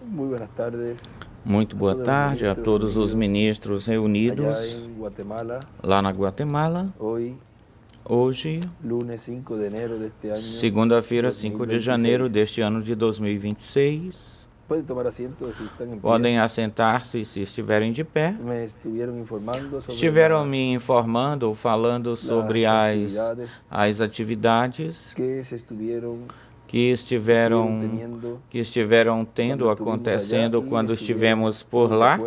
Muy buenas tardes Muito a boa todos los tarde a ministros todos os reunidos ministros allá reunidos en Guatemala lá na Guatemala. hoy, Hoje, lunes 5 de enero de este año segunda-feira, 5 de janeiro 2026. deste ano de 2026. Pueden tomar asiento si están en pie. Podem assentar-se se estiverem de pé. Me estuvieron informando sobre Estiveram me informando ou falando sobre as atividades que se estuvieron que estiveram tendo, acontecendo quando estivemos por lá,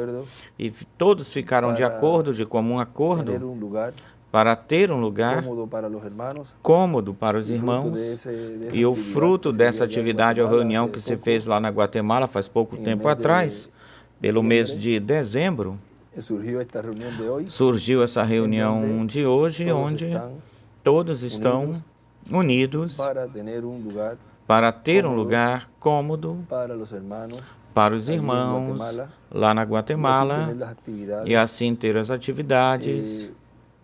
e todos ficaram de acordo, de comum acordo, tener un lugar para ter um lugar cómodo para los hermanos. cômodo para os Y fruto irmãos. de esa E o actividad fruto que se dessa dio allá en atividade ou Guatemala reunião hace que se poco, fez lá na Guatemala faz pouco em el tempo mes de atrás, pelo mês diciembre, de dezembro, surgió esta reunión de hoy, surgiu essa reunião de hoje, todos onde están todos estão unidos para tener un lugar para ter um cómodo lugar cômodo para los hermanos para os allí en irmãos Guatemala, lá na y así Guatemala, tener las actividades e assim ter as atividades,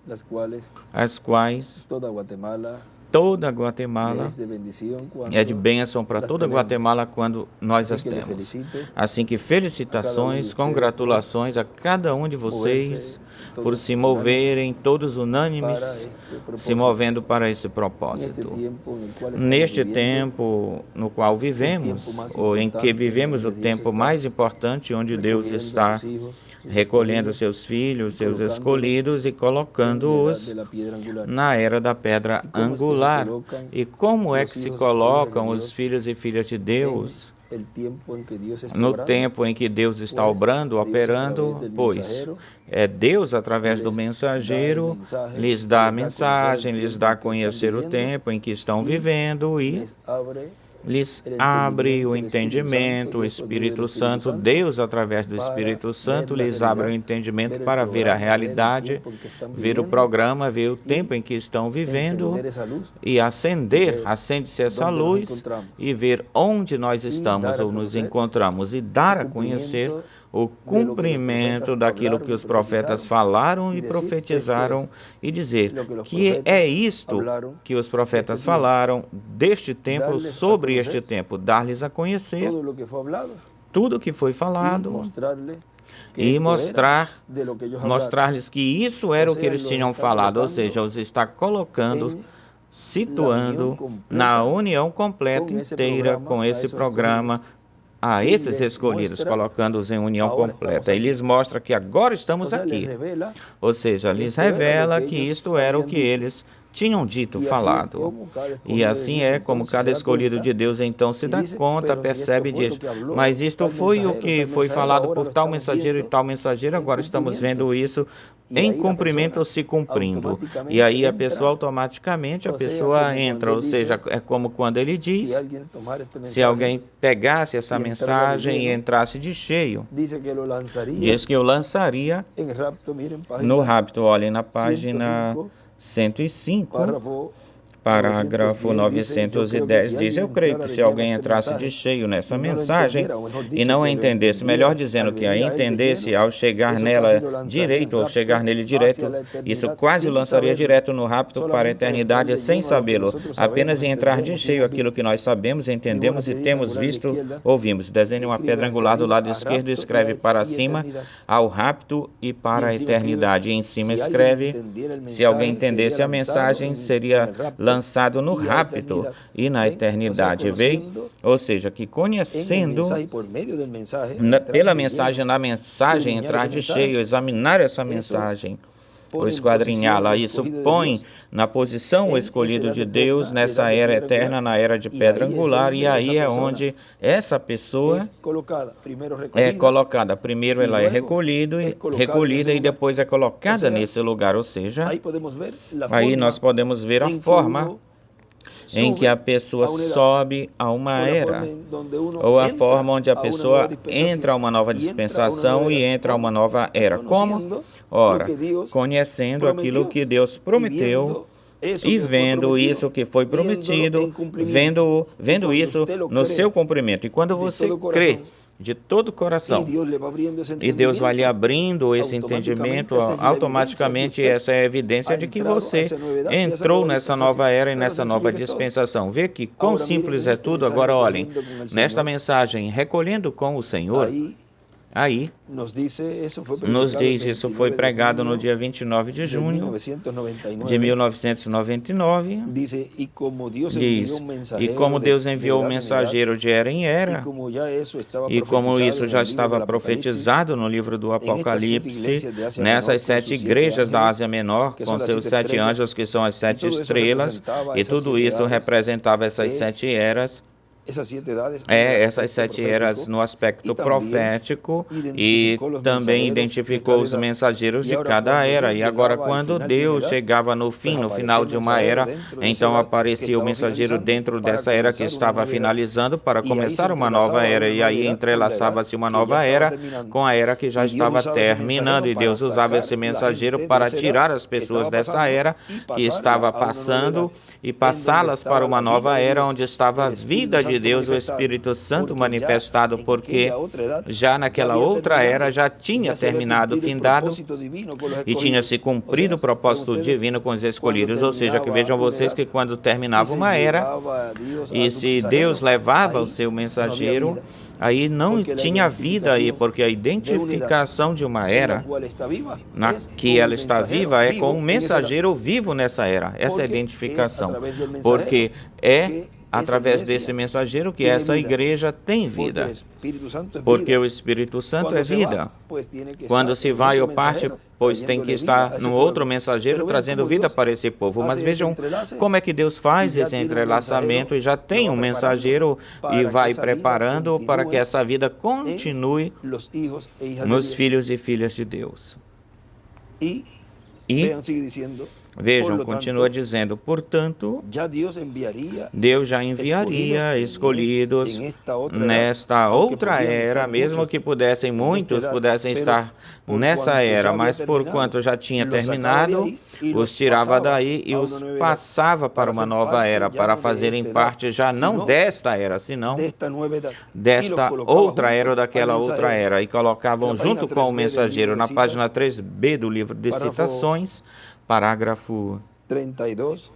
las cuales as quais toda Guatemala toda a Guatemala es de bendición cuando é de bênção para las toda a tenemos. Guatemala quando nós as Así que le temos. felicito Assim que a felicitações, cada um de congratulações a cada um de vocês moverse por todos se moverem, todos para unânimes, este se propósito. movendo para esse En este propósito. tiempo en el cual estamos Neste viviendo, tempo no qual vivemos, ou em que vivemos o tempo mais importante, onde Deus recogiendo a está sus hijos, sus recolhendo escogidos, seus filhos, seus colocándolos escolhidos, e en la edad colocando-os de la piedra angular. na era da pedra E como é que se angular. colocam E como é os que se filhos e colocam filhas de os Deus filhos e filhas de Deus el tiempo en que Dios está no obrando? tempo em que Deus está Pues, obrando, Deus, operando? através del Pois mensageiro, é Deus, através do lhes dá mensageiro, el mensaje, lhes dá a lhes dá a mensagem, conhecer o lhes tempo dá a em que estão conhecer o vivendo, tempo em que estão e vivendo, e lhes abre lhes el abre o entendimiento, entendimento, o Espírito Espírito Santo, Deus, através do para Espírito ver Santo, la lhes abre o realidad, entendimento ver el para ver a programa, ver el realidade, tiempo en que estão ver o vivendo, programa, ver o e tempo em que estão vivendo, encender essa luz e e acender, ver acende-se essa onde nos luz, encontramos, e ver onde nós e estamos dar a ou nos conhecer encontramos, e dar o a conhecer cumprimento o de lo que os cumprimento profetas daquilo hablaram que e os profetas profetizaram, falaram e e dizer, profetizaram, e dizer lo que os que é profetas isto hablaram que os profetas deste tempo. falaram deste tempo, Dar-lhes a sobre conhecer este tempo, dar-lhes a conhecer todo lo que foi hablado tudo o que foi e falado mostrar-lhe que e esto era de lo que ellos hablaram. mostrar-lhes que isso era Ou o que seja, eles los tinham está falado, ou colocando seja, os está colocando, em situando la união na completa união completa com esse inteira programa, com a esse esos programa, a E esses lhes escolhidos, mostra, colocando-os em união agora completa. estamos E aqui. lhes mostra que agora estamos Ou seja, aqui. lhes revela Ou seja, que lhes isto era revela lo que que ellos isto era o habían que dicho. eles tinham dito, E assim é falado. como cada E escolhido de assim Deus, é como então, se cada dá escolhido conta de Deus então se e dá diz, conta, pero si percebe e esto foi diz, lo que habló mas isto tal foi o mensajero, que tal foi mensajero, falado agora por lo tal estamos mensageiro e viendo tal mensageiro, em agora estamos cumprimento. vendo isso E em aí a cumprimento ou pessoa se cumprindo. E automaticamente aí a entra, pessoa automaticamente, a ou seja, pessoa como entra, quando ou ele seja, diz, é como quando ele se diz, alguém tomar este se mensaje alguém pegasse essa e entrar de mensagem e lleno, entrasse de cheio, dice que lo lanzaría diz que eu lançaria en rapto, miren, no página rapto. Olhem na página 105, 105, parágrafo parágrafo 910 diz, eu creio que se alguém entrasse de cheio nessa mensagem e não a entendesse, melhor dizendo que a entendesse ao chegar nela direito, ou chegar nele direto, isso quase o lançaria direto no rapto para a eternidade sem sabê-lo, apenas em entrar de cheio aquilo que nós sabemos, entendemos e temos visto, ouvimos. Desenhe uma pedra angular do lado esquerdo e escreve para cima ao rapto e para a eternidade. E em cima escreve, se alguém entendesse a mensagem, seria lançado no rapto e na eternidade, veio? Ou seja, que conhecendo pela mensagem, na mensagem, entrar de cheio, examinar essa mensagem, ou esquadrinhá-la, isso põe na posição o escolhido de Deus nessa era eterna, na era de pedra angular, e aí é onde essa pessoa é colocada. Primeiro ela é recolhida e depois é colocada nesse lugar, ou seja, aí nós podemos ver a forma em que a pessoa sobe a uma era, ou a forma onde a pessoa entra a uma nova dispensação e entra a uma nova era. Como? Ora, conhecendo aquilo que Deus prometeu e vendo isso que foi prometido, vendo isso no seu cumprimento. E quando você crê de todo o coração. E Deus vai lhe abrindo esse entendimento, automaticamente essa é a evidência de que você entrou nessa nova era e nessa nova dispensação. Vê que quão simples é tudo. Agora olhem, nesta mensagem, recolhendo com o Senhor, aí nos diz, isso foi pregado no dia 29 de junho de 1999, diz, e como Deus enviou o mensageiro de era em era, e como isso já estava profetizado no livro do Apocalipse, nessas 7 igrejas da Ásia Menor, com seus 7 anjos, que são as 7 estrelas, e tudo isso representava essas 7 eras, essas 7 eras no aspecto profético, e também identificou os mensageiros de cada era. E agora, quando Deus chegava no fim, no final de uma era, então aparecia o mensageiro dentro dessa era que estava finalizando para começar uma nova era, e aí entrelaçava-se uma nova era com a era que já estava terminando, e Deus usava esse mensageiro para tirar as pessoas dessa era que estava passando e passá-las para uma nova era onde estava a vida de Deus, o Espírito Santo manifestado, porque já naquela outra era já tinha terminado, findado, e tinha se cumprido o propósito divino com os escolhidos. Ou seja, que vejam vocês que quando terminava uma era, e se Deus levava o seu mensageiro, aí não tinha vida aí, porque a identificação de uma era na que ela está viva é com um mensageiro vivo nessa era. Essa é a identificação, porque é através desse mensageiro que essa igreja tem vida, porque o Espírito Santo é vida. Quando se vai ou parte, pois tem que estar no outro mensageiro trazendo vida para esse povo. Mas vejam como é que Deus faz esse entrelaçamento, e já tem um mensageiro e vai preparando para que essa vida continue nos filhos e filhas de Deus. E vejam, continua dizendo, portanto, Deus já enviaria escolhidos nesta outra era, mesmo que muitos pudessem estar nessa era, mas porquanto já tinha terminado, os tirava daí e os passava para uma nova era, para fazerem parte já não desta era, senão desta outra era ou daquela outra era, e colocavam junto com o mensageiro. Na página 3b do livro de citações, parágrafo 32,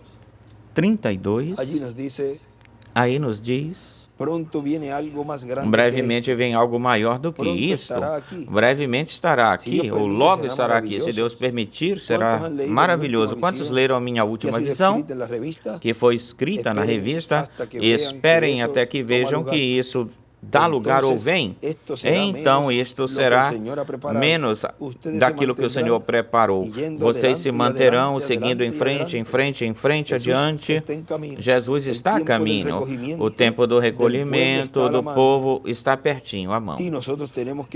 aí nos diz, brevemente vem algo maior do que isto, brevemente estará aqui, ou logo estará aqui, se Deus permitir, será maravilhoso. Quantos leram a minha última visão, que foi escrita na revista? Esperem até que vejam que isso dá lugar ou vem, então isto será menos daquilo que o Senhor preparou. Vocês se manterão seguindo em frente, adiante. Jesus está a caminho. O tempo do recolhimento do povo está pertinho, à mão.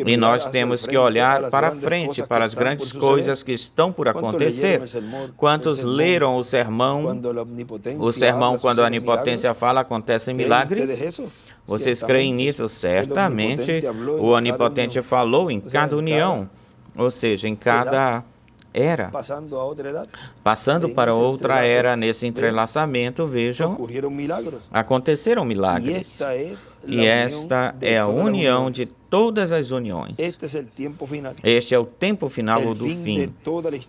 E nós temos que olhar para frente, para as grandes coisas que estão por acontecer. Quantos leram o sermão? O sermão, quando a onipotência fala, acontecem milagres? Vocês creem nisso? Certamente o Onipotente falou em cada união, ou seja, em cada era. Passando para outra era, nesse entrelaçamento, vejam, aconteceram milagres. E esta é a união de todas as uniões. Este é o tempo final ou do fim.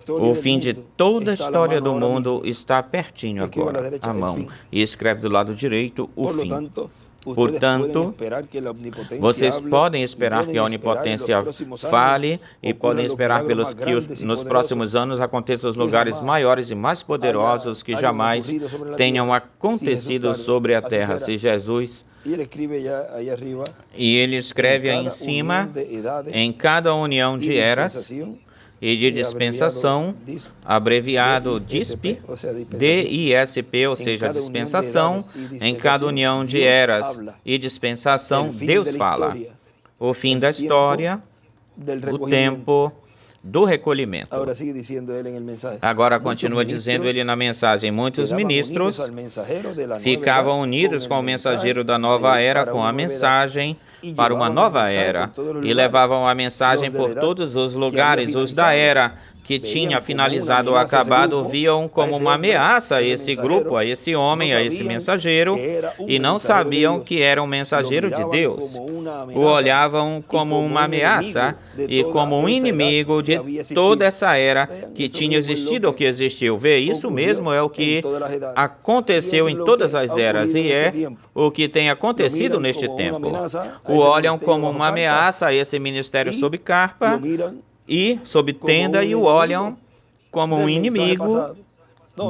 O fim de toda a história do mundo está pertinho agora, à mão. E escreve do lado direito o fim. Portanto, vocês podem esperar que a onipotência fale e podem esperar pelos que nos próximos anos aconteçam os lugares maiores e mais poderosos que jamais tenham acontecido sobre a terra. Se Jesus... E ele escreve aí em cima, em cada união de eras e de dispensação, abreviado DISP, DISP, ou seja, dispensação, em cada união de eras e dispensação, Deus fala. O fim da história, o tempo do recolhimento. Agora continua dizendo ele na mensagem, muitos ministros ficavam unidos com o mensageiro da nova era, com a mensagem para uma nova era, e levavam a mensagem por todos os lugares, os da era que tinha finalizado ou acabado viam como uma ameaça a esse grupo, a esse homem, a esse mensageiro, e não sabiam que era um mensageiro de Deus. O olhavam como uma ameaça e como um inimigo de toda essa era que tinha existido ou que existiu. Vê, isso mesmo é o que aconteceu em todas as eras e é o que tem acontecido neste tempo. O olham como uma ameaça a esse ministério sob carpa e sob tenda e o olham como um inimigo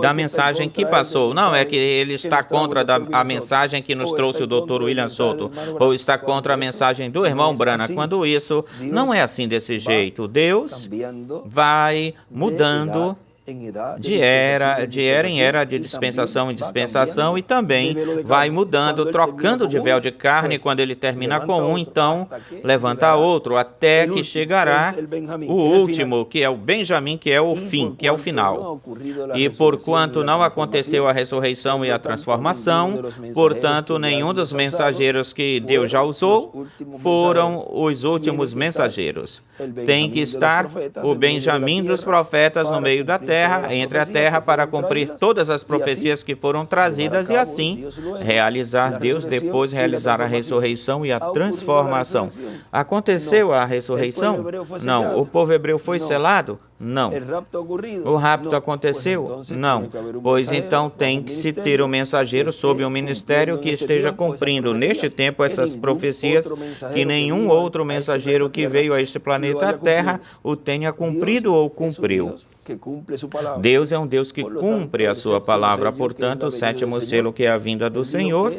da mensagem que passou. Não é que ele está contra a mensagem que nos trouxe o Dr. William Souto, ou está contra a mensagem do irmão Branham, quando isso não é assim desse jeito. Deus vai mudando de era em era, de dispensação em dispensação, e também vai mudando, trocando de véu de carne. Quando ele termina com um, então levanta outro, até que chegará o último, que é o Benjamim, que é o fim, que é o final. E porquanto não aconteceu a ressurreição e a transformação, portanto, nenhum dos mensageiros que Deus já usou foram os últimos mensageiros. Tem que estar o Benjamim dos profetas no meio da terra, entre a terra, para cumprir todas as profecias que foram trazidas e assim realizar Deus, depois realizar a ressurreição e a transformação. Aconteceu a ressurreição? Não. O povo hebreu foi selado? Não. O rapto aconteceu? Não. Pois então tem que se ter um mensageiro sob um ministério que esteja cumprindo neste tempo essas profecias que nenhum outro mensageiro que veio a este planeta Terra o tenha cumprido ou cumpriu. Deus é um Deus que cumpre a sua palavra. Portanto, o sétimo selo, que é a vinda do Senhor,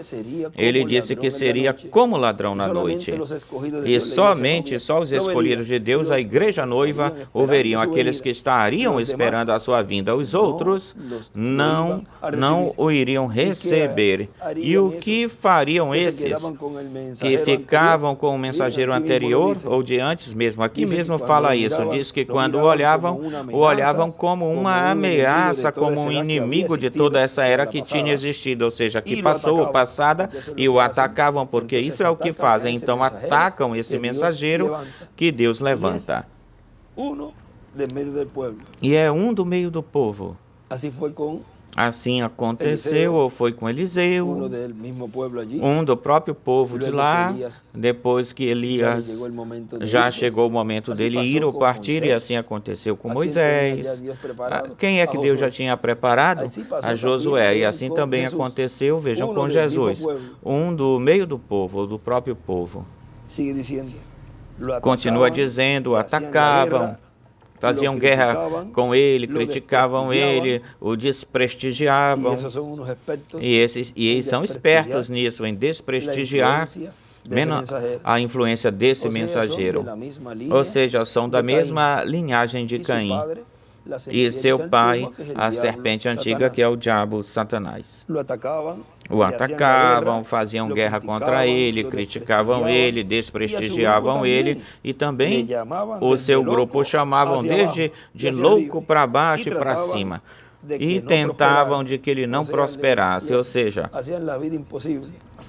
ele disse que seria como ladrão na noite. E somente só os escolhidos de Deus, a igreja noiva, o veriam. Aqueles que estariam esperando a sua vinda, os outros não o iriam receber. E o que fariam esses que ficavam com o mensageiro anterior ou de antes mesmo? Aqui mesmo fala isso. Diz que quando o olhavam como uma ameaça, como um inimigo de toda essa era que tinha existido, ou seja, que passou ou passada, e o atacavam, porque isso é o que fazem. Então atacam esse mensageiro que Deus levanta. E é um do meio do povo. Assim aconteceu, ou foi com Eliseu, um do próprio povo de lá, depois que Elias já chegou o momento dele ir ou partir, e assim aconteceu com Moisés. Quem é que Deus já tinha preparado? A Josué. E assim também aconteceu, vejam, com Jesus, um do meio do povo, ou do próprio povo. Continua dizendo, atacavam, faziam guerra com ele, criticavam ele, o desprestigiavam. E eles são espertos nisso, em desprestigiar a influência desse mensageiro. Ou seja, são da mesma linhagem de Caim. E seu pai, a serpente antiga, que é o diabo, Satanás. O atacavam, faziam guerra contra ele, criticavam ele, desprestigiavam ele, e também o seu grupo chamavam desde de louco para baixo e para cima, e tentavam de que ele não prosperasse, ou seja,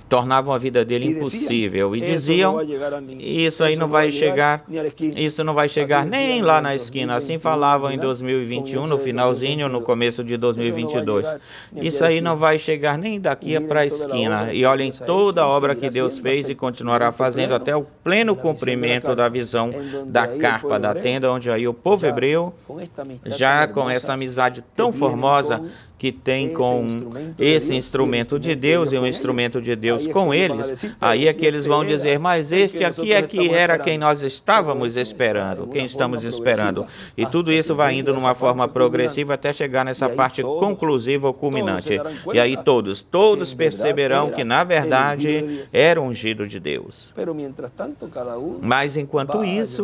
tornavam a vida dele impossível e diziam, isso aí não vai chegar, isso não vai chegar nem lá na esquina. Assim falavam em 2021, no finalzinho, no começo de 2022. Isso aí não vai chegar nem daqui para a esquina. E olhem toda a obra que Deus fez e continuará fazendo até o pleno cumprimento da visão da carpa, da tenda, onde aí o povo hebreu, já com essa amizade tão formosa que tem com esse instrumento de Deus e um instrumento de Deus com eles, aí é que eles vão dizer, mas este aqui é que era quem nós estávamos esperando, quem estamos esperando. E tudo isso vai indo numa forma progressiva até chegar nessa parte conclusiva ou culminante. E aí todos perceberão que, na verdade, era ungido de Deus. Mas, enquanto isso,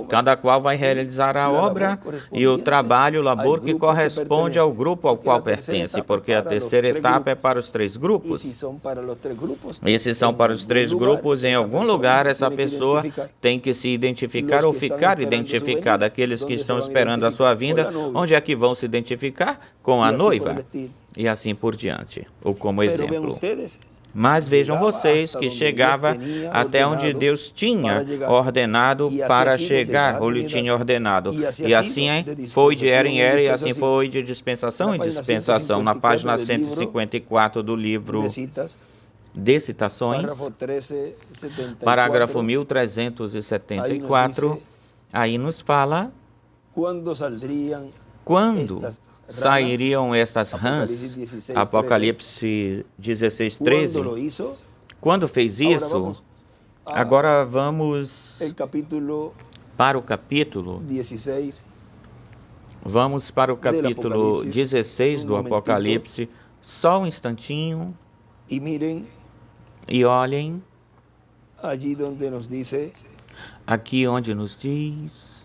cada qual vai realizar a obra e o trabalho, o labor que corresponde ao grupo ao qual pertence, porque a terceira etapa é para os três grupos. E se são para os três grupos, em algum lugar essa pessoa tem que se identificar ou ficar identificada. Aqueles que estão esperando a sua vinda, onde é que vão se identificar? Com a noiva. E assim por diante, ou como exemplo. Mas vejam vocês que chegava até onde Deus tinha ordenado para chegar, ou lhe tinha ordenado. E assim foi de era em era, e assim foi de dispensação em dispensação. Na página 154 do livro de Citações, parágrafo 1374, aí nos fala quando sairiam estas rãs, Apocalipse 16, 13. Quando fez isso, agora vamos para o capítulo. Vamos para o capítulo 16 do Apocalipse. Só um instantinho. E olhem aqui onde nos diz.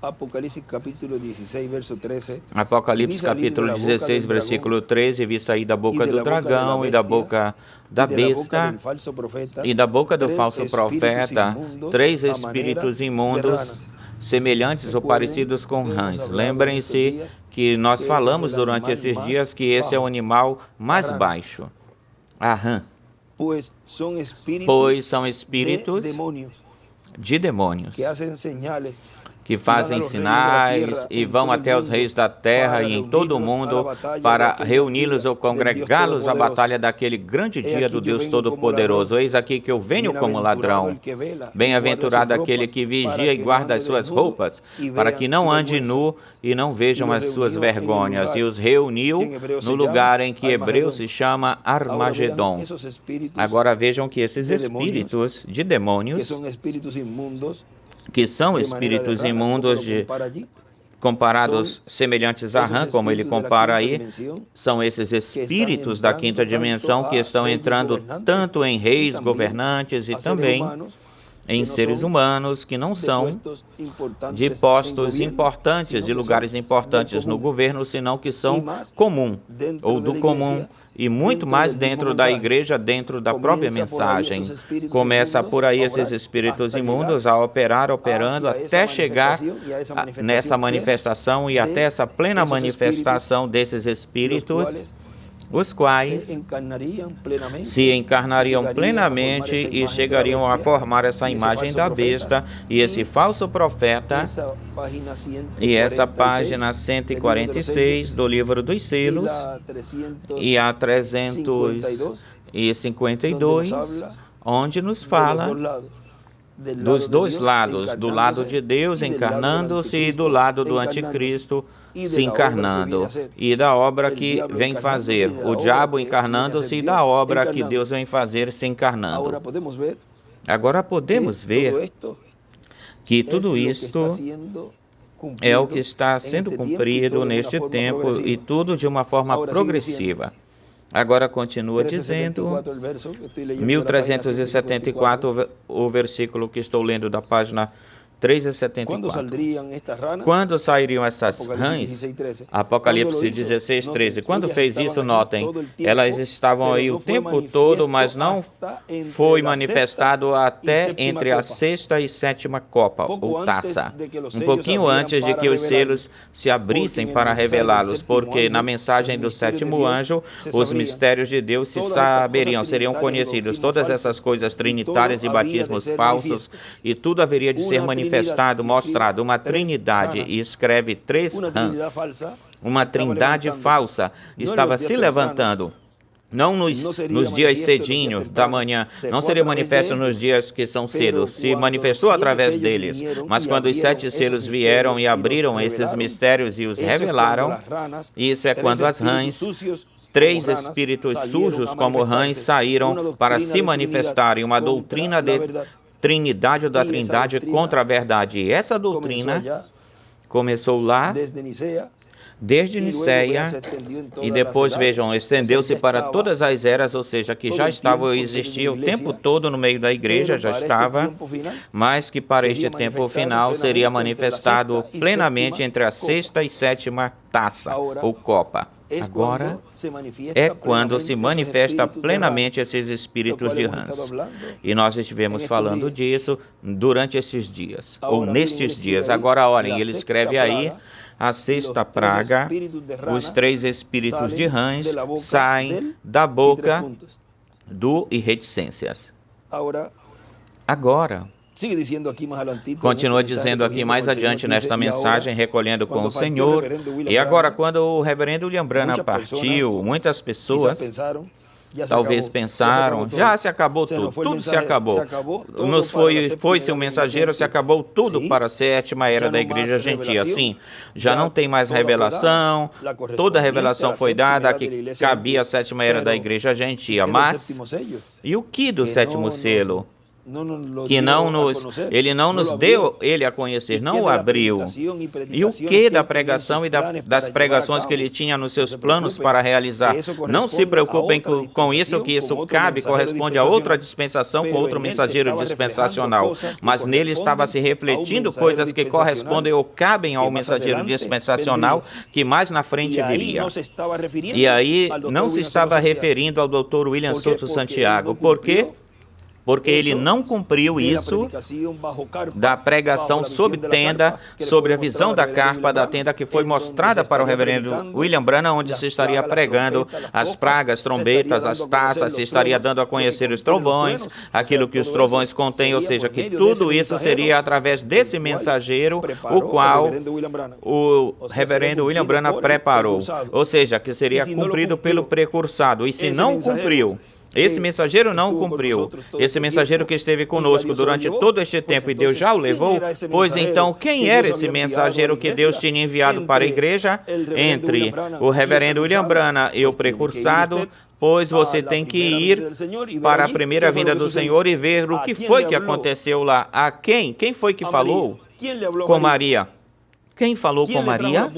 Apocalipse capítulo 16, verso 13. Apocalipse capítulo 16, versículo 13, vi sair da boca do dragão e da boca da besta e da boca do falso profeta 3 espíritos imundos, semelhantes ou parecidos com rãs. Lembrem-se que nós falamos durante esses dias que esse é o animal mais baixo, a rã. Pois são espíritos de demônios que fazem sinais e vão até os reis da terra e em todo o mundo para reuni-los ou congregá-los à batalha daquele grande dia do Deus Todo-Poderoso. Eis aqui que eu venho como ladrão. Bem-aventurado aquele que vigia e guarda as suas roupas, para que não ande nu e não vejam as suas vergonhas. E os reuniu no lugar em que hebreu se chama Armagedon. Agora vejam que esses espíritos de demônios, que são espíritos imundos comparados semelhantes a rã, como ele compara aí, são esses espíritos da quinta dimensão que estão entrando tanto em reis, governantes e também em seres humanos que não são de postos importantes, de lugares importantes no governo, senão que são comum ou do comum. E muito mais dentro da igreja, dentro da própria mensagem. Começa por aí esses espíritos imundos a operando até chegar nessa manifestação e até essa plena manifestação desses espíritos, os quais se encarnariam plenamente e chegariam a formar essa imagem da besta e esse falso profeta. E essa página 146 do livro dos selos e a 352, onde nos fala dos dois lados, do lado de Deus encarnando-se e do lado do anticristo se encarnando, e da obra que vem fazer, o diabo encarnando-se e da obra que Deus vem fazer se encarnando. Agora podemos ver que tudo isto é o que está sendo cumprido neste tempo e tudo de uma forma progressiva. Agora continua dizendo, 1374, o versículo que estou lendo da página 3,74. Quando sairiam essas rãs? Apocalipse 16, 13. Quando fez isso, notem, elas estavam aí o tempo todo, mas não foi manifestado até entre a sexta e sétima copa, ou taça. Um pouquinho antes de que os selos se abrissem para revelá-los, porque na mensagem do sétimo anjo, os mistérios de Deus se saberiam, seriam conhecidos. Todas essas coisas trinitárias e batismos falsos, e tudo haveria de ser manifestado, mostrado, uma trindade, e escreve 3 rãs. Uma trindade falsa estava se levantando. Não nos dias cedinhos da manhã, não seria manifesto nos dias que são cedo, se manifestou através deles. Mas quando os 7 selos vieram e abriram esses mistérios e os revelaram, isso é quando as rãs, 3 espíritos sujos como rãs, saíram para se manifestarem, uma doutrina de Trinidade ou da Trindade contra a verdade. E essa doutrina começou lá, desde Niceia, e depois, vejam, estendeu-se para todas as eras, ou seja, que já estava, existia o tempo todo no meio da igreja, já estava, mas que para este tempo final seria manifestado plenamente entre a sexta e sétima taça, ou copa. Agora é quando se manifesta plenamente esses espíritos de rãs. E nós estivemos falando disso durante estes dias, ou nestes dias. Agora, olhem, ele escreve aí a sexta praga, os 3 espíritos de rãs saem da boca do e reticências. Agora, continua dizendo aqui mais adiante nesta mensagem, recolhendo com o Senhor. E agora, quando o reverendo William Branham partiu, muitas pessoas talvez pensaram, já se acabou tudo, tudo se acabou. Foi-se um mensageiro, se acabou tudo para a 7ª era da Igreja Gentil. Assim, já não tem mais revelação, toda a revelação foi dada a que cabia a 7ª era da Igreja Gentil. Mas, e o que do 7º selo? Que ele não nos deu ele a conhecer, não o abriu. E o que da pregação e das pregações que ele tinha nos seus planos para realizar? Não se preocupem com isso, que isso corresponde a outra dispensação, com outro mensageiro dispensacional. Mas nele estava se refletindo coisas que correspondem ou cabem ao mensageiro dispensacional, que mais na frente viria. E aí não se estava referindo ao Dr. William Souto Santiago. Por quê? Porque ele não cumpriu isso da pregação sob tenda, sobre a visão da carpa da tenda que foi mostrada para o reverendo William Branham, onde se estaria pregando as pragas, trombetas, as taças, se estaria dando a conhecer os trovões, aquilo que os trovões contêm, ou seja, que tudo isso seria através desse mensageiro, o qual o reverendo William Branham preparou, ou seja, que seria cumprido pelo precursado. E se não cumpriu, esse mensageiro não cumpriu. Esse mensageiro que esteve conosco durante todo este tempo e Deus já o levou, pois então quem era esse mensageiro que Deus tinha enviado para a igreja? Entre o reverendo William Branham e o precursado, pois você tem que ir para a primeira vinda do Senhor e ver o que foi que aconteceu lá. A quem? Quem foi que falou com Maria? Quem falou com Maria?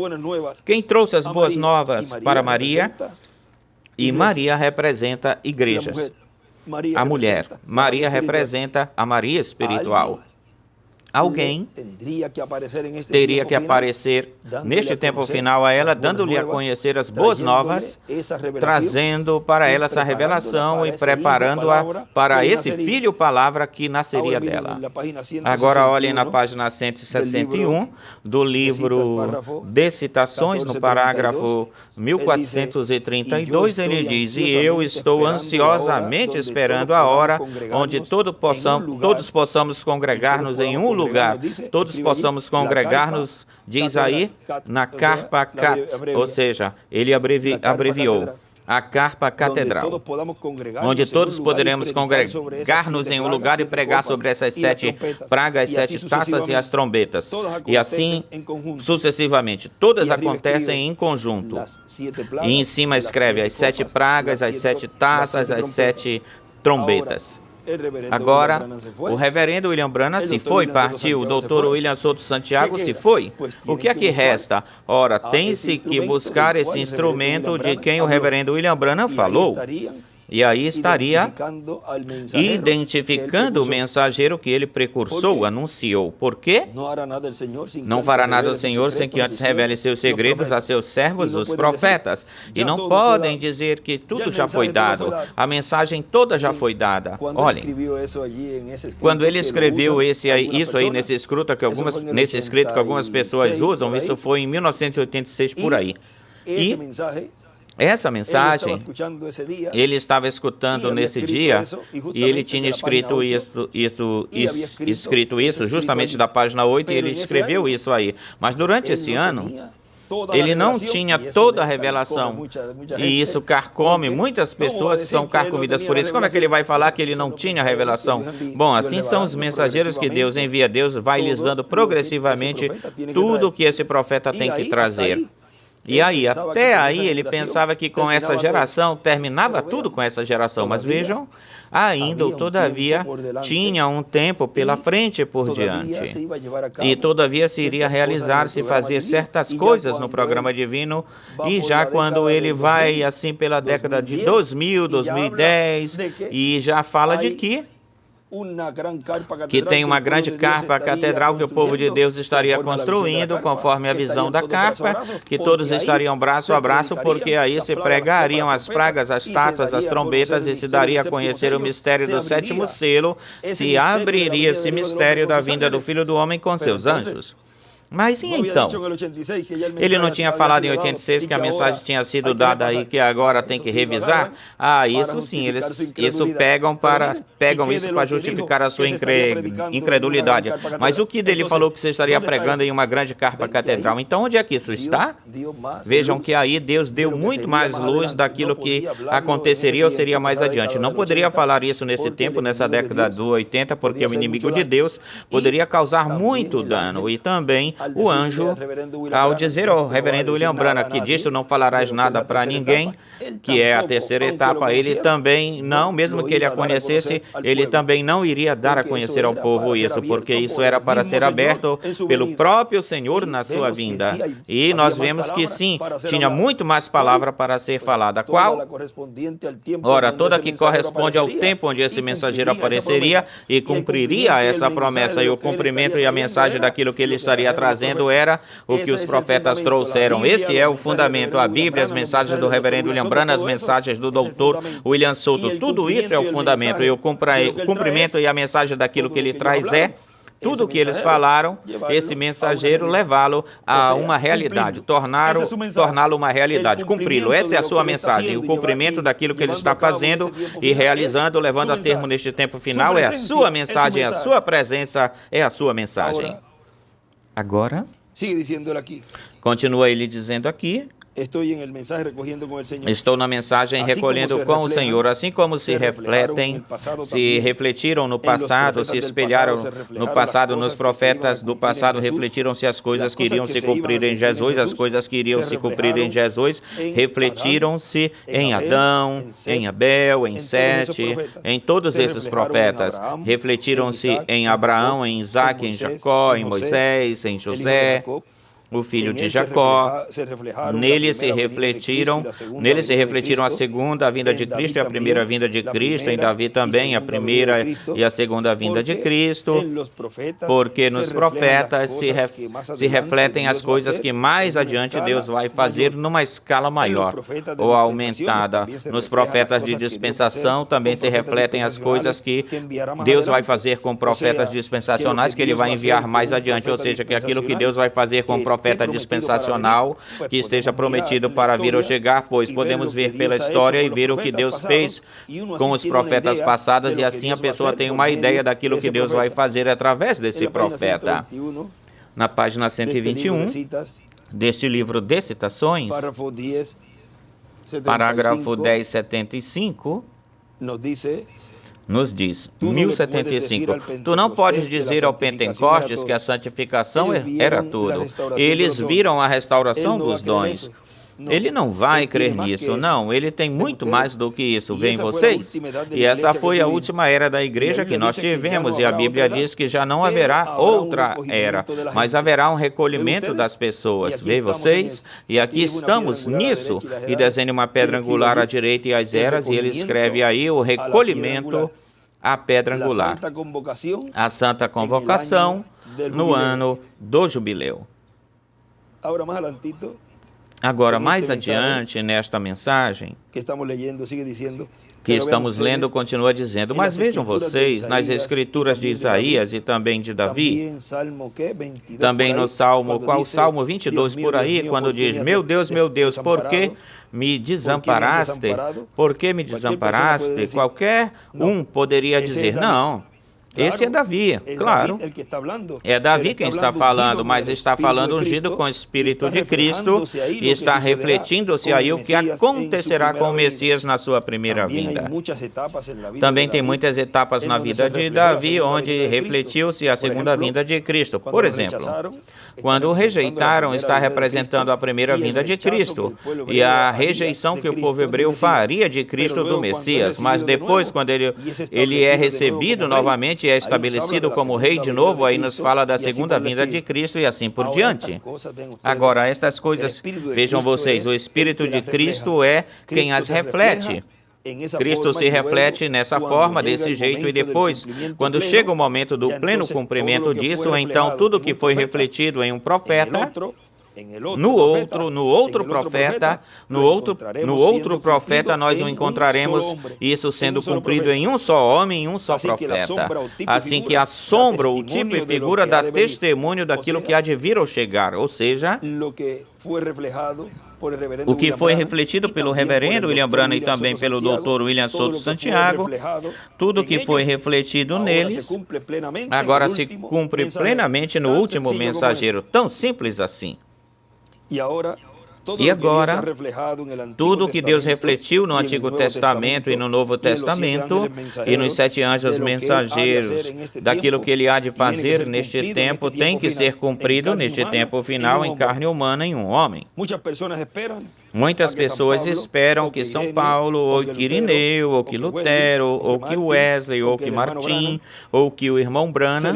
Quem trouxe as boas novas para Maria? E Maria representa igrejas. A mulher. Maria representa a Maria espiritual. Alguém teria que aparecer neste tempo final a ela, dando-lhe a conhecer as boas novas, trazendo para ela essa revelação e preparando-a para esse filho palavra que nasceria dela. Agora olhem na página 161 do livro de citações, no parágrafo 1432, ele diz: e eu estou ansiosamente esperando a hora onde todos possamos congregar-nos em um lugar, todos possamos congregar-nos, diz aí, na carpa, ou seja, ele abreviou, a carpa catedral, onde todos poderemos congregar-nos em um lugar e pregar sobre essas 7 pragas, 7 taças e as trombetas. E assim, sucessivamente, todas acontecem em conjunto. E em cima escreve as 7 pragas, as 7 taças, as 7 trombetas. Agora, o reverendo William Branham se foi, partiu. O doutor William Souto Santiago se foi. O que é que resta? Ora, tem-se que buscar esse instrumento de quem o reverendo William Branham falou. E aí estaria identificando o mensageiro que ele precursou, anunciou. Por quê? Não fará nada o Senhor sem que antes revele seus segredos a seus servos, os profetas. E não podem dizer que tudo já foi dado. A mensagem toda já foi dada. Olhem, quando ele escreveu isso aí nesse escrito que algumas pessoas usam, isso foi em 1986 por aí. E essa mensagem, ele estava escutando nesse dia e ele tinha escrito isso justamente da página 8 e ele escreveu isso aí. Mas durante esse ano, ele não tinha toda a revelação e isso carcome. Muitas pessoas são carcomidas por isso. Como é que ele vai falar que ele não tinha revelação? Bom, assim são os mensageiros que Deus envia. Deus vai lhes dando progressivamente tudo o que esse profeta tem que trazer. E aí, até aí, ele pensava que com essa geração, terminava tudo com essa geração. Mas vejam, ainda, todavia, tinha um tempo pela frente por diante. E todavia se iria realizar, se fazer certas coisas no programa divino. E já quando ele vai, assim, pela década de 2000, 2010, e já fala de que tem uma grande carpa catedral que o povo de Deus estaria construindo, conforme a visão da carpa, que todos estariam braço a braço, porque aí se pregariam as pragas, as taças, as trombetas, e se daria a conhecer o mistério do 7º selo, se abriria esse mistério da vinda do Filho do Homem com seus anjos. Mas e então? Ele não tinha falado em 86 que a mensagem tinha sido dada aí, que agora tem que revisar? Ah, isso sim, eles pegam isso para justificar a sua incredulidade. Mas o que dele falou que você estaria pregando em uma grande carpa catedral? Então, onde é que isso está? Vejam que aí Deus deu muito mais luz daquilo que aconteceria ou seria mais adiante. Não poderia falar isso nesse tempo, nessa década do 80, porque o inimigo de Deus poderia causar muito dano. E também o anjo, ao dizer ao reverendo William Branham que disto não falarás nada para ninguém, que é a terceira etapa, ele também não, mesmo que ele a conhecesse, ele também não iria dar a conhecer ao povo isso, porque isso era para ser aberto pelo próprio Senhor na sua vinda. E nós vemos que sim, tinha muito mais palavra para ser falada. Qual? Ora, toda que corresponde ao tempo onde esse mensageiro apareceria e cumpriria essa promessa, e o cumprimento e a mensagem daquilo que ele estaria trazendo era o que os profetas trouxeram. Esse é o fundamento, a Bíblia, as mensagens do reverendo William Branham, as mensagens do doutor William Souto, tudo isso é o fundamento, e o cumprimento e a mensagem daquilo que ele traz é tudo o que eles falaram, esse mensageiro levá-lo a uma realidade, torná-lo uma realidade, cumpri-lo. Essa é a sua mensagem, o cumprimento daquilo que ele está fazendo e realizando, levando a termo neste tempo final, é a sua mensagem, é a sua presença, é a sua mensagem. Agora, continua ele dizendo aqui, estou na mensagem recolhendo com o Senhor, assim como se refletiram no passado, se espelharam no passado, nos profetas do passado, refletiram-se as coisas que iriam se cumprir em Jesus, as coisas que iriam se cumprir em Jesus, refletiram-se em Adão, em Abel, em Sete, em todos esses profetas, refletiram-se em Abraão, em Isaac, em Jacó, em Moisés, em José, o filho de Jacó. Nele se refletiram a segunda vinda de Cristo e a primeira vinda de Cristo, em Davi também a primeira e a segunda vinda de Cristo, porque nos profetas se refletem as coisas que mais adiante Deus vai fazer numa escala maior ou aumentada. Nos profetas de dispensação também se refletem as coisas que Deus vai fazer com profetas dispensacionais, que Ele vai enviar mais adiante, ou seja, que aquilo que Deus vai fazer com profeta dispensacional que esteja prometido para vir ou chegar, pois podemos ver pela história e ver o que Deus fez com os profetas passados, e assim a pessoa tem uma ideia daquilo que Deus vai fazer através desse profeta. Na página 121 deste livro de citações, parágrafo 1075, nos diz, 1075, tu não podes dizer ao Pentecostes que a santificação era tudo. Eles viram a restauração dos dons. Ele não vai crer nisso, não. Ele tem muito mais do que isso. Veem vocês? E essa foi a última era da igreja que nós tivemos, e a Bíblia diz que já não haverá outra era, mas haverá um recolhimento das pessoas. Veem vocês? E aqui estamos nisso. E desenha uma pedra angular à direita e às eras, e ele escreve aí o recolhimento à pedra angular, a santa convocação no ano do jubileu. Agora, mais adiante, nesta mensagem que estamos lendo, continua dizendo, mas vejam vocês, nas escrituras de Isaías e também de Davi, também no Salmo, qual Salmo 22 por aí, quando diz, meu Deus, por que me desamparaste? Por que me desamparaste? Qualquer um poderia dizer, não, esse é Davi, claro. É Davi quem está falando, mas está falando ungido com o Espírito de Cristo e está refletindo-se aí o que acontecerá com o Messias na sua primeira vinda. Também tem muitas etapas na vida de Davi onde refletiu-se a segunda vinda de Cristo. Por exemplo, quando o rejeitaram, está representando a primeira vinda de Cristo e a rejeição que o povo hebreu faria de Cristo do Messias. Mas depois, quando ele é recebido novamente, é estabelecido como rei de novo, aí nos fala da segunda vinda de Cristo e assim por diante. Agora, estas coisas, vejam vocês, o Espírito de Cristo é quem as reflete. Cristo se reflete nessa forma, desse jeito, e depois, quando chega o momento do pleno cumprimento disso, então tudo que foi refletido em um profeta No outro profeta nós o encontraremos isso sendo cumprido em um só homem, em um só profeta. Assim que a sombra, o tipo e figura dá testemunho daquilo que há de vir ou chegar, ou seja, o que foi refletido pelo reverendo William Branham e também pelo Dr. William Souto Santiago, tudo que foi refletido neles, agora se cumpre plenamente no último mensageiro, tão simples assim. E agora, tudo que Deus refletiu no Antigo Testamento e no Novo Testamento, e nos 7 anjos mensageiros, daquilo que Ele há de fazer neste tempo, tem que ser cumprido neste tempo final em carne humana em um homem. Muitas pessoas esperam que São Paulo, ou que Irineu, ou que Lutero, ou que Wesley, ou que Martim, ou que o irmão Branham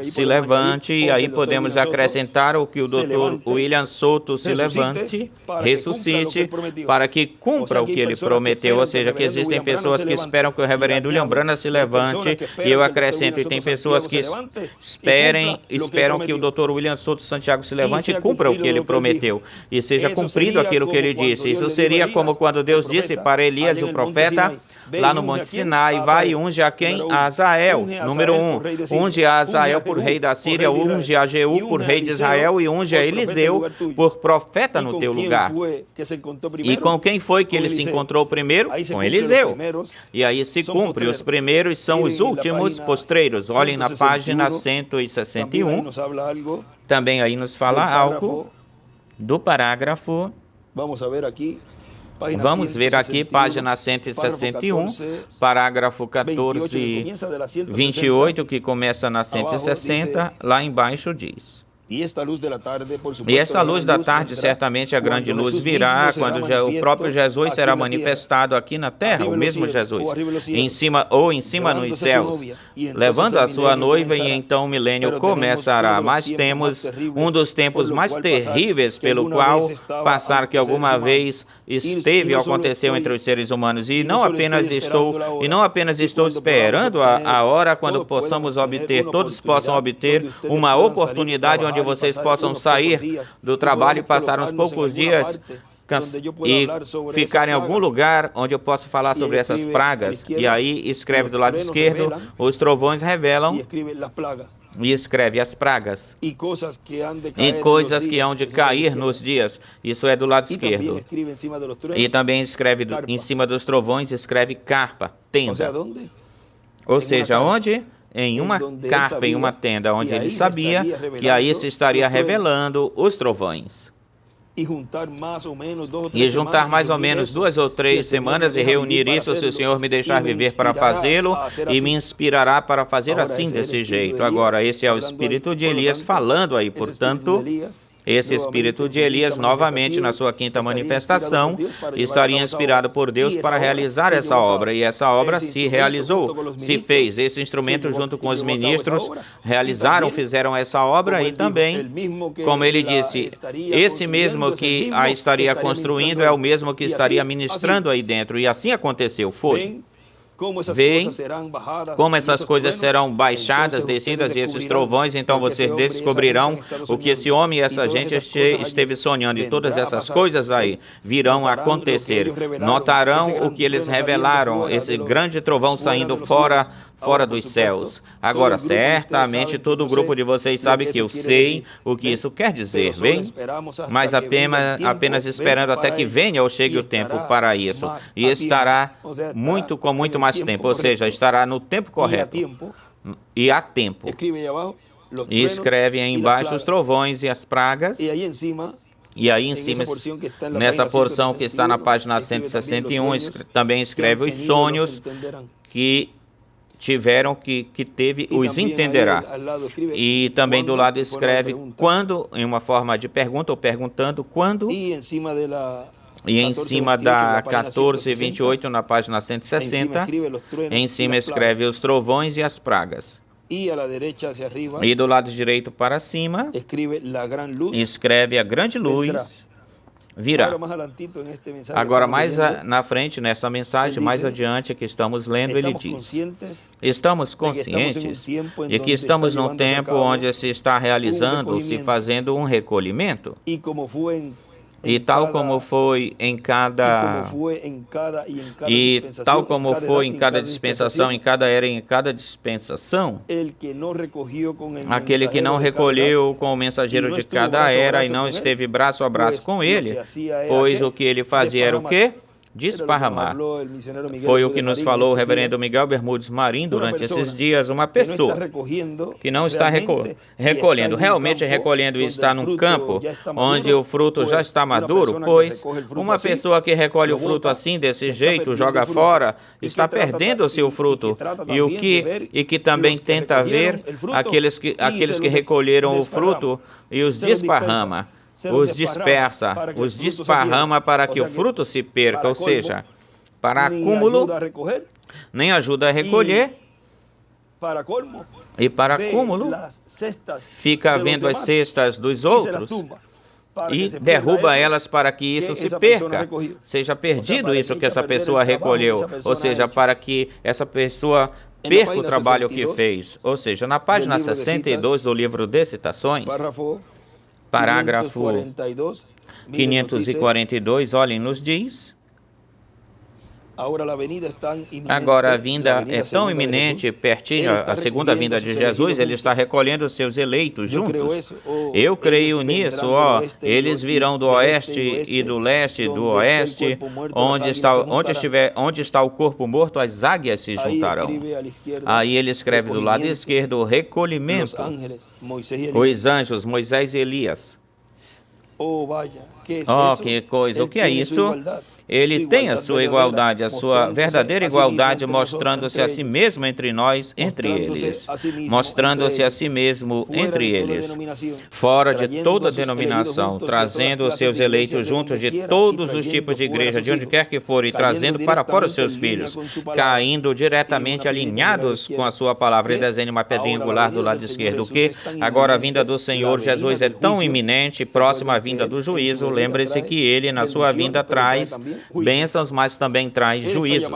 se levante, e aí podemos acrescentar o que o Dr. William Souto se levante, ressuscite, para que cumpra o que ele prometeu. Ou seja, que existem pessoas que esperam que o reverendo William Branham se levante, e eu acrescento, e tem pessoas que esperam que o Dr. William Souto Santiago se levante e cumpra o que ele prometeu, e seja cumprido aquilo que ele disse. Isso seria como quando Deus disse para Elias, o profeta, lá no Monte Sinai, vai e unge a quem? A Azael, número 1. Unge a Azael por rei da Síria, unge a Jeú por rei de Israel e unge a Eliseu por profeta no teu lugar. E com quem foi que ele se encontrou primeiro? Com Eliseu. E aí se cumpre, os primeiros são os últimos postreiros. Olhem na página 161. Também aí nos fala algo do parágrafo. Vamos ver aqui, página 161, parágrafo 14 e 28, que começa na 160, lá embaixo diz: E esta luz da tarde, certamente a grande luz virá, quando o próprio Jesus será manifestado aqui na terra, o mesmo Jesus, em cima nos céus, levando a sua noiva, e então o milênio começará. Mas temos um dos tempos mais terríveis pelo qual passar, que alguma vez esteve ou aconteceu entre os seres humanos, e não apenas estou esperando a hora quando todos possam obter uma oportunidade onde vocês possam sair do trabalho e passar uns poucos dias e ficar em algum lugar onde eu possa falar sobre essas pragas. E aí escreve do lado esquerdo, os trovões revelam, e escreve as pragas e coisas que hão de cair nos dias. Isso é do lado esquerdo. E também escreve em cima dos trovões, escreve carpa, tenda. Ou seja, onde? Em uma carpa, em uma tenda, onde ele sabia que aí se estaria revelando os trovões. E juntar mais ou menos 2 ou 3 semanas e reunir isso, se o Senhor me deixar viver para fazê-lo, e me inspirará para fazer assim, desse jeito. Agora, esse é o espírito de Elias falando aí, portanto, esse espírito de Elias, novamente na sua 5ª manifestação, estaria inspirado por Deus para realizar essa obra, e essa obra se realizou, se fez. Esse instrumento, junto com os ministros, fizeram essa obra, e também, como ele disse, esse mesmo que a estaria construindo é o mesmo que estaria ministrando aí dentro, e assim aconteceu, foi. Veem como essas coisas serão baixadas, descidas, e esses trovões, então vocês descobrirão o que esse homem e essa gente esteve sonhando, e todas essas coisas aí virão a acontecer. Notarão o que eles revelaram, esse grande trovão saindo fora dos céus. Agora, certamente todo o grupo de vocês sabe que eu sei o que isso quer dizer, bem? Mas apenas esperando até que venha ou chegue o tempo para isso. E estará com muito mais tempo, ou seja, estará no tempo correto. E há tempo. E escreve aí embaixo os trovões e as pragas. E aí em cima, nessa porção que está na página 161, também escreve os sonhos que teve, os entenderá. E também do lado escreve quando, em uma forma de pergunta, ou perguntando quando. E em cima da 14:28, na página 160, em cima escreve os trovões e as pragas. E do lado direito para cima, escreve a grande luz virá. Agora, mais na frente, nessa mensagem, mais adiante que estamos lendo, ele diz: estamos conscientes de que estamos num tempo onde se está realizando, se fazendo um recolhimento. E tal como foi em cada dispensação, em cada era e em cada dispensação, aquele que não recolheu com o mensageiro de cada era e não esteve braço a braço com ele, pois o que ele fazia era o quê? Desparramar. Foi o que nos falou o reverendo Miguel Bermudes Marim durante esses dias. Uma pessoa que não está recolhendo, realmente recolhendo, e está num campo onde o fruto já está maduro, pois uma pessoa que recolhe o fruto assim, desse jeito, joga fora, está perdendo o seu fruto. E que também tenta ver aqueles que recolheram o fruto e os desparrama. Os dispersa, os desparrama para que o fruto se perca, ou seja, para acúmulo, nem ajuda a recolher, e para acúmulo, fica vendo as cestas dos outros e derruba elas para que isso se perca, seja perdido isso que essa pessoa recolheu, ou seja, para que essa pessoa perca o trabalho que fez. Ou seja, na página 62 do livro de Citações, parágrafo 542, olhem, nos diz: agora a vinda é tão iminente, pertinho, a segunda vinda de Jesus, ele está recolhendo os seus eleitos juntos. Eu creio nisso, eles virão do oeste e do leste, do oeste, onde está o corpo morto, as águias se juntarão. Aí ele escreve do lado esquerdo o recolhimento, os anjos, Moisés e Elias. Que coisa, o que é isso? Ele tem a sua igualdade, a sua verdadeira igualdade, mostrando-se a si mesmo entre nós, entre eles. Mostrando-se a si mesmo entre eles. Fora de toda denominação, trazendo os seus eleitos juntos de todos os tipos de igreja, de onde quer que for, e trazendo para fora os seus filhos, caindo diretamente alinhados com a sua palavra. E desenhe uma pedrinha angular do lado esquerdo, que agora a vinda do Senhor Jesus é tão iminente, próxima à vinda do juízo. Lembre-se que ele, na sua vinda, traz bênçãos, mas também traz juízos.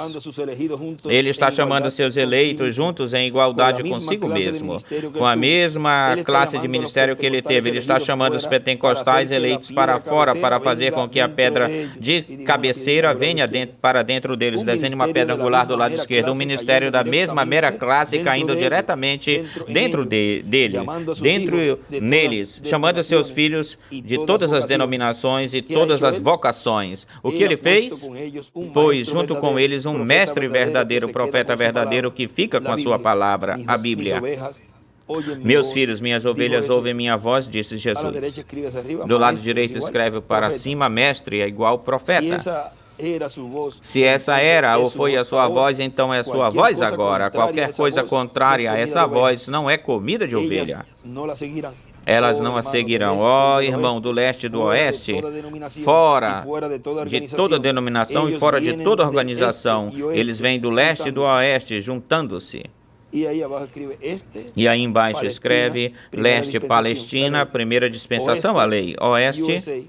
Ele está chamando seus eleitos juntos em igualdade consigo mesmo, com a mesma classe de ministério que ele teve. Ele está chamando os pentecostais eleitos para fora, para fazer com que a pedra de cabeceira venha para dentro deles. Desenhe uma pedra angular do lado esquerdo, um ministério da mesma mera classe caindo diretamente dentro neles, chamando seus filhos de todas as denominações e todas as vocações. O que ele fez? Pois junto com eles um mestre verdadeiro, profeta verdadeiro, que fica com a sua palavra, a Bíblia. Meus filhos, minhas ovelhas ouvem minha voz, disse Jesus. Do lado direito escreve para cima, mestre é igual profeta. Se essa era ou foi a sua voz, então é a sua voz agora. Qualquer coisa contrária a essa voz não é comida de ovelha. Elas não a seguirão. Irmão do leste e do oeste, fora de toda denominação e fora de toda organização, eles vêm do leste e do oeste, juntando-se. E aí embaixo escreve, leste, Palestina, primeira dispensação, a lei. Oeste,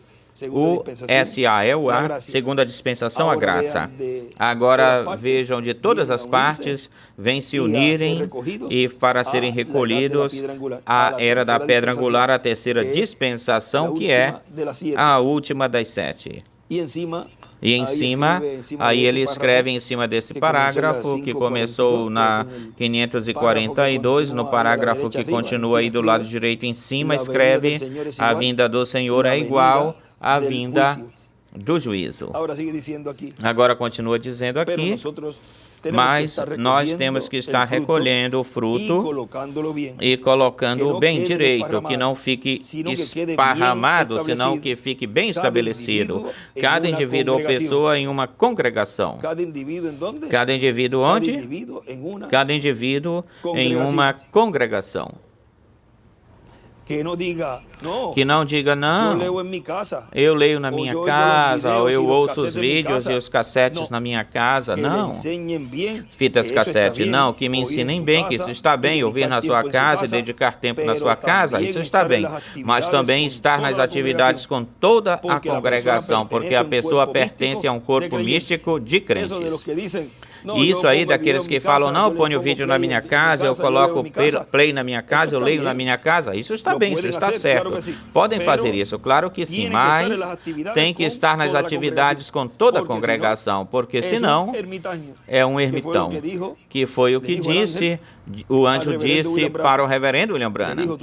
o SA é o A, segunda dispensação, a graça. Agora vejam, de todas as partes vêm se unirem e para serem recolhidos a era da pedra angular, a terceira dispensação, que é a última das 7. E em cima, aí ele escreve em cima desse parágrafo, que começou na 542, no parágrafo que continua aí do lado direito em cima, escreve: a vinda do Senhor é igual à vinda do juízo. Agora continua dizendo aqui, mas nós temos que estar recolhendo o fruto e colocando-o bem direito, que não fique esparramado, senão que fique bem estabelecido. Cada indivíduo ou pessoa em uma congregação. Cada indivíduo onde? Cada indivíduo em uma congregação. Que não diga, não, eu leio na minha casa, ou eu ouço os vídeos e os cassetes na minha casa. Não. Fitas cassete, não. Que me ensinem bem que isso está bem. Ouvir na sua casa e dedicar tempo na sua casa, isso está bem. Mas também estar nas atividades com toda a congregação, porque a pessoa pertence a um corpo místico de crentes. E isso aí daqueles que falam, não, eu ponho o vídeo na minha casa, eu coloco o play na minha casa, eu leio na minha casa. Isso está bem, isso está certo. Podem fazer isso, claro que sim, mas tem que estar nas atividades com toda a congregação, porque senão é um ermitão, que foi o que disse, o anjo disse para o reverendo William Branham.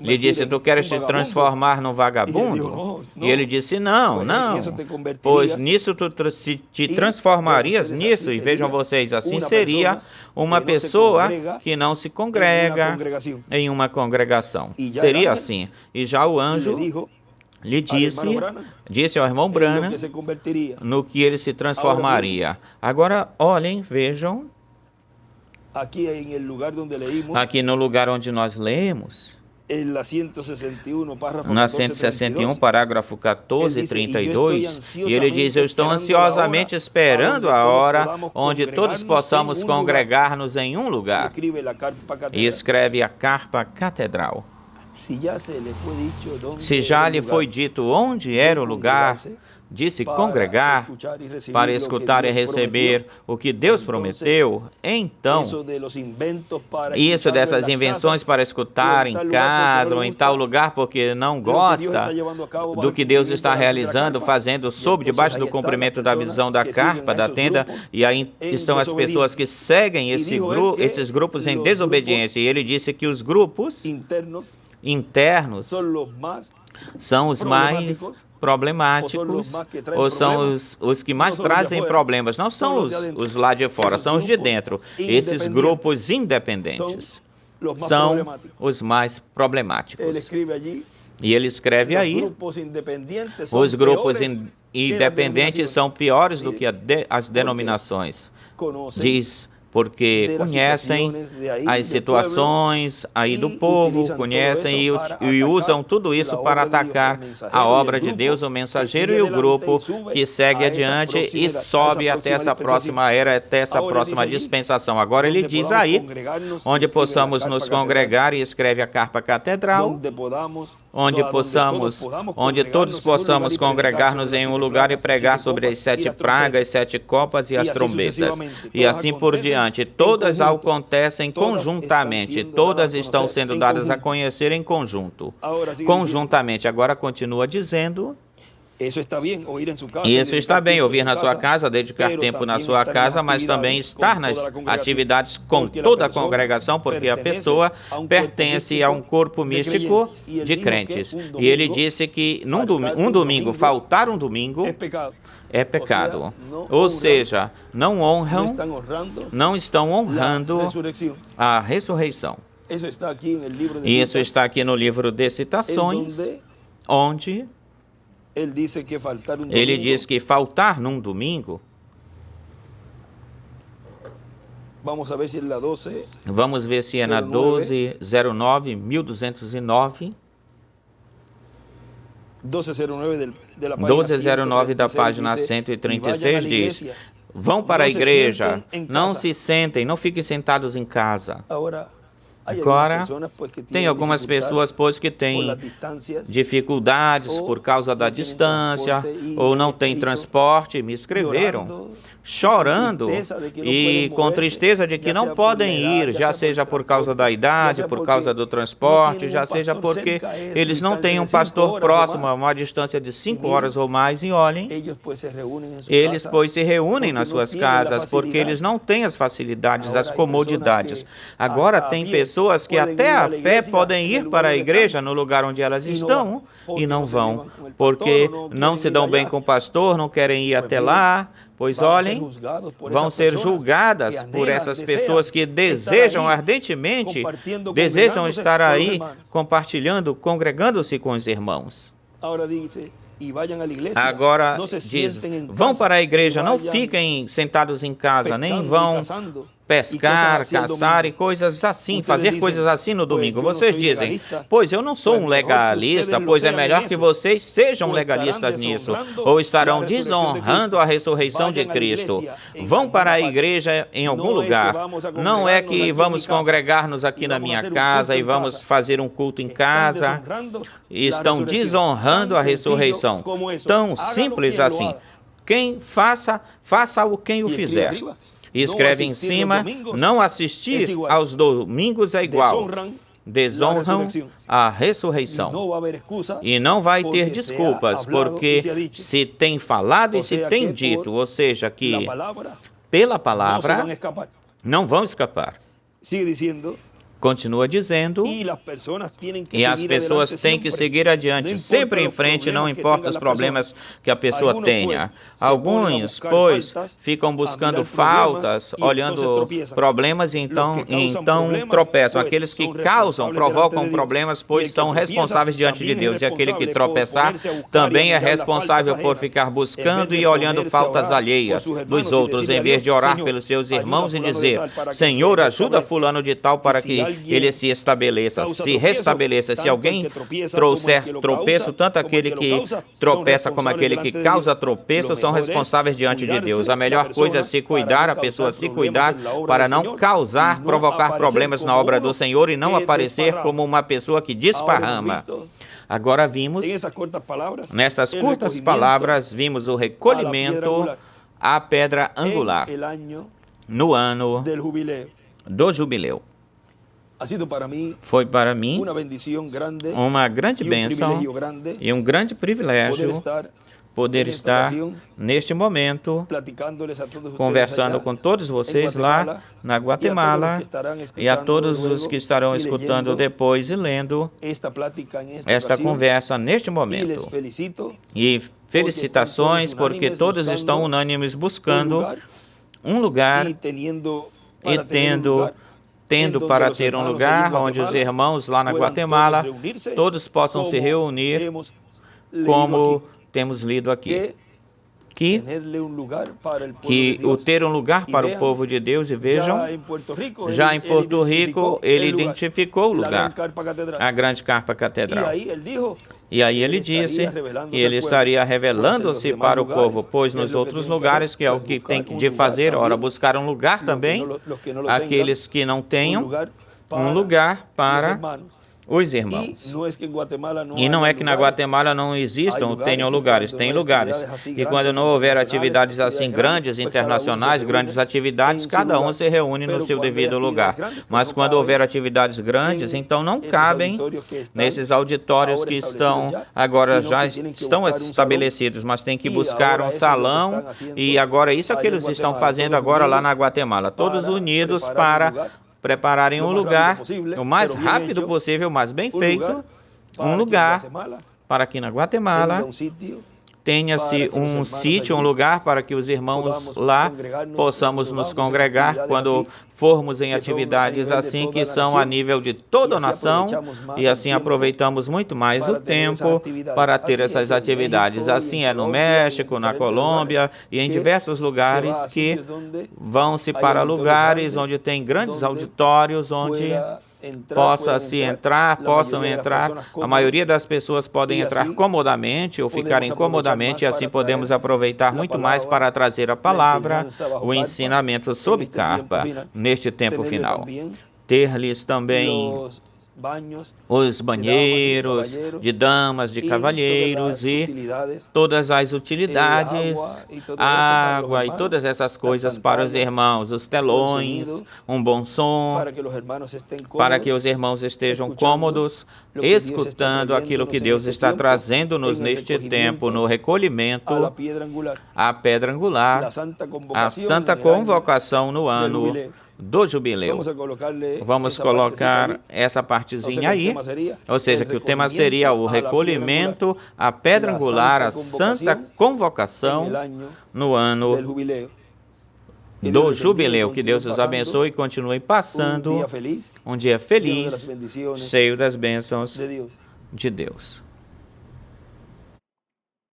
Ele disse, tu queres te transformar num vagabundo? E ele disse, não, não, pois nisso tu te transformarias nisso, e vejam vocês, assim seria uma pessoa que não se congrega em uma congregação. Seria assim. E já o anjo lhe disse ao irmão Branham no que ele se transformaria. Agora, olhem, vejam, aqui no lugar onde nós lemos, na 161, parágrafo 14 e 32, e ele diz, eu estou ansiosamente esperando a hora onde todos possamos congregar-nos em um lugar. E escreve a carpa catedral. Se já lhe foi dito onde era o lugar de se congregar para escutar e receber o que Deus prometeu, então, isso dessas invenções para escutar em casa ou em tal lugar porque não gosta do que Deus está realizando, fazendo sob debaixo do cumprimento da visão da carpa, da tenda, e aí estão as pessoas que seguem esses grupos em desobediência. E ele disse que os grupos internos são os mais problemáticos, ou são os que mais trazem problemas. Não são os lá de fora, são os de dentro. Esses grupos independentes são os mais problemáticos. E ele escreve aí, os grupos independentes são piores do que as denominações. Diz, porque conhecem as situações aí do povo, conhecem e usam tudo isso para atacar a obra de Deus, o mensageiro e o grupo que segue adiante e sobe até essa próxima era, até essa próxima dispensação. Agora ele diz aí, onde possamos nos congregar, e escreve a carpa catedral, onde todos possamos congregar-nos em um lugar e pregar sobre as 7 pragas, 7 copas e as trombetas, e assim por diante. Todas acontecem conjuntamente, todas estão sendo dadas a conhecer em conjunto, conjuntamente. Agora continua dizendo, isso está bem, ouvir na sua casa, dedicar tempo na sua casa, mas também estar nas atividades com toda a congregação, porque a pessoa pertence a um corpo místico de crentes. E ele disse que um domingo, faltar um domingo, é pecado. Ou seja, não estão honrando a ressurreição. E isso está aqui no livro de Citações, onde ele diz que faltar num domingo, vamos ver se é na 1209, 1209, 1209 da página 136 diz, vão para a igreja, não se sentem, não fiquem sentados em casa. Agora, tem algumas pessoas, pois, que têm dificuldades por causa da distância, ou não têm transporte, me escreveram, chorando e com tristeza de que não podem ir, já seja por causa da idade, por causa do transporte, já seja porque eles não têm um pastor próximo a uma distância de 5 horas ou mais, e olhem, eles, pois, se reúnem nas suas casas, porque eles não têm as facilidades, as comodidades. Agora, tem pessoas que até a pé podem ir para a igreja no lugar onde elas estão e não vão, porque não se dão bem com o pastor, não querem ir até lá. Pois olhem, vão ser julgadas por essas pessoas que desejam ardentemente, desejam estar aí compartilhando, congregando-se com os irmãos. Agora diz, vão para a igreja, não fiquem sentados em casa, nem vão pescar, caçar e coisas assim, fazer coisas assim no domingo. Vocês dizem, pois eu não sou um legalista, pois é melhor que vocês sejam legalistas nisso, ou estarão desonrando a ressurreição de Cristo. Vão para a igreja em algum lugar. Não é que vamos congregar-nos aqui na minha casa e vamos fazer um culto em casa. Estão desonrando a ressurreição. Tão simples assim. Quem faça quem o fizer. E escreve em cima, não assistir aos domingos é igual. Desonram a ressurreição. E não vai ter desculpas, porque se tem falado e se tem dito, ou seja, que pela palavra não vão escapar. Continua dizendo, e as pessoas têm que seguir adiante, sempre em frente, não importa os problemas que a pessoa tenha. Alguns, pois, ficam buscando faltas, olhando problemas e então tropeçam. Aqueles que provocam problemas, pois são responsáveis diante de Deus. E aquele que tropeçar também é responsável por ficar buscando e olhando faltas alheias dos outros, em vez de orar pelos seus irmãos e dizer, Senhor, ajuda fulano de tal para que ele se restabeleça. Se alguém trouxer tropeço, tanto aquele que tropeça como aquele que causa tropeço são responsáveis diante de Deus. A melhor coisa é se cuidar, a pessoa se cuidar para não provocar problemas na obra do Senhor e não aparecer como uma pessoa que desparrama. Agora vimos, nestas curtas palavras, vimos o recolhimento à pedra angular no ano do jubileu. Foi para mim uma grande bênção e um grande privilégio poder estar neste momento conversando com todos vocês lá na Guatemala e a todos os que estarão escutando depois e lendo esta conversa neste momento. E felicitações porque todos estão unânimes buscando um lugar e tendo para ter um lugar onde os irmãos lá na Guatemala todos possam se reunir, como temos lido aqui. Que o ter um lugar para o povo de Deus, e vejam, já em Porto Rico, ele identificou o lugar, a grande carpa catedral. E aí ele disse que ele estaria revelando-se para o povo, pois nos outros lugares, que é o que tem de fazer, ora, buscar um lugar também, aqueles que não tenham um lugar para os irmãos. E não é que na Guatemala não existam ou tenham lugares, tem lugares. E quando não houver atividades assim grandes, internacionais, grandes atividades, cada um se reúne no seu devido lugar. Mas quando houver atividades grandes, então não cabem nesses auditórios que agora já estão estabelecidos, mas tem que buscar um salão. E agora isso é o que eles estão fazendo agora lá na Guatemala, todos unidos para prepararem um lugar o mais rápido possível, mas bem feito, um lugar para que na Guatemala tenha-se um sítio, um lugar para que os irmãos lá possamos nos congregar quando formos em atividades assim que são a nível de toda a nação, e assim aproveitamos muito mais o tempo para ter essas atividades. Assim é no México, na Colômbia e em diversos lugares que vão-se para lugares onde tem grandes auditórios, onde possam entrar, a maioria das pessoas podem entrar comodamente ou ficarem comodamente, e assim podemos aproveitar muito mais para trazer a palavra, o ensinamento sobre carpa neste tempo final. Ter-lhes também os banheiros de damas, de cavalheiros e todas as utilidades, água e todas essas coisas para os irmãos, os telões, um bom som, para que os irmãos estejam cômodos, escutando aquilo que Deus está trazendo-nos neste tempo, no recolhimento à pedra angular, a santa convocação no ano do jubileu. Vamos colocar essa partezinha aí, ou seja, que o tema seria o recolhimento à pedra angular, a santa convocação no ano do jubileu. Que Deus os abençoe e continue passando um dia feliz, cheio das bênçãos de Deus.